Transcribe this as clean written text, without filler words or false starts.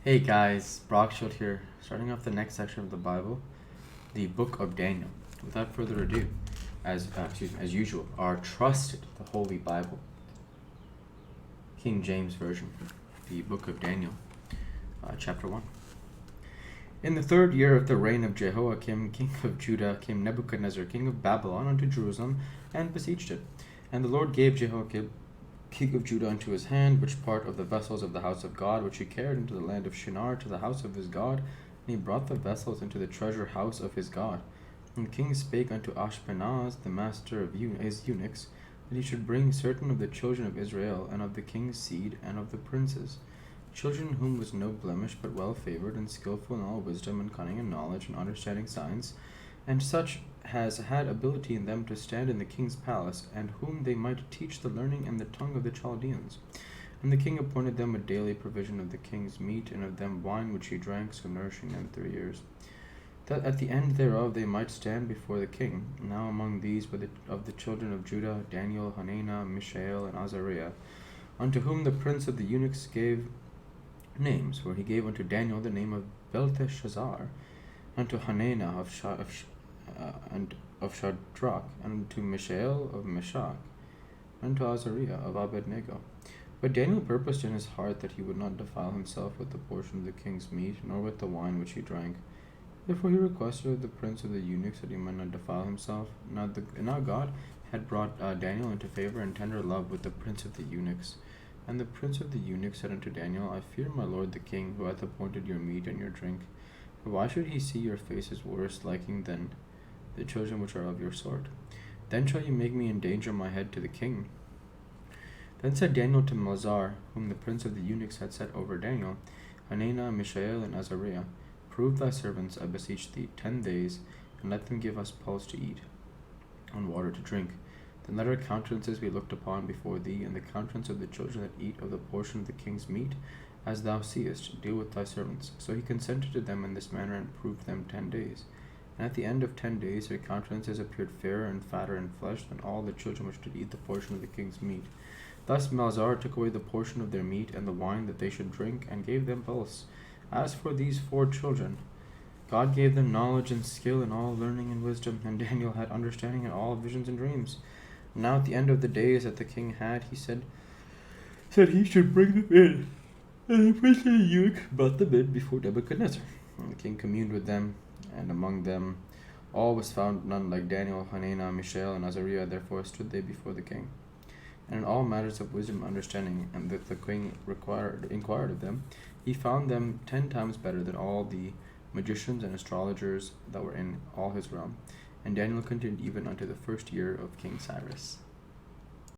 Hey guys, Brockshield here, starting off the next section of the Bible, the book of Daniel. Without further ado, as usual, our trusted, the Holy Bible, King James Version, the book of Daniel, chapter 1. In the 3rd year of the reign of Jehoiakim, king of Judah, came Nebuchadnezzar, king of Babylon, unto Jerusalem, and besieged it. And the Lord gave Jehoiakim, king of Judah, into his hand, which part of the vessels of the house of God, which he carried into the land of Shinar to the house of his God, and he brought the vessels into the treasure house of his God. And the king spake unto Ashpenaz, the master of his eunuchs, that he should bring certain of the children of Israel, and of the king's seed, and of the princes, children whom was no blemish, but well favored, and skillful in all wisdom, and cunning, and knowledge, and understanding science, and such has had ability in them to stand in the king's palace, and whom they might teach the learning and the tongue of the Chaldeans. And the king appointed them a daily provision of the king's meat, and of them wine which he drank, so nourishing them 3 years, that at the end thereof they might stand before the king. Now among these were of the children of Judah Daniel, Hananiah, Mishael, and Azariah, unto whom the prince of the eunuchs gave names, for he gave unto Daniel the name of Belteshazzar, unto Hananiah of Shadrach, and to Mishael of Meshach, and to Azariah of Abednego. But Daniel purposed in his heart that he would not defile himself with the portion of the king's meat, nor with the wine which he drank. Therefore he requested of the prince of the eunuchs that he might not defile himself. Now God had brought Daniel into favor and tender love with the prince of the eunuchs. And the prince of the eunuchs said unto Daniel, I fear my lord the king, who hath appointed your meat and your drink. For why should he see your faces worse liking than the children which are of your sort? Then shall you make me endanger my head to the king. Then said Daniel to Melzar, whom the prince of the eunuchs had set over Daniel, Hananiah, Mishael, and Azariah, prove thy servants, I beseech thee, 10 days, and let them give us pulse to eat, and water to drink. Then let our countenances be looked upon before thee, and the countenance of the children that eat of the portion of the king's meat, as thou seest, deal with thy servants. So he consented to them in this manner, and proved them 10 days. And at the end of 10 days their countenances appeared fairer and fatter in flesh than all the children which did eat the portion of the king's meat. Thus Melzar took away the portion of their meat and the wine that they should drink, and gave them pulse. As for these 4 children, God gave them knowledge and skill in all learning and wisdom, and Daniel had understanding in all visions and dreams. Now at the end of the days that the king had, he said he should bring them in. And the prince of the eunuch brought them in before Nebuchadnezzar. And the king communed with them, and among them all was found none like Daniel, Hananiah, Mishael, and Azariah. Therefore stood they before the king. And in all matters of wisdom and understanding, and that the king inquired of them, he found them 10 times better than all the magicians and astrologers that were in all his realm. And Daniel continued even unto the 1st year of King Cyrus.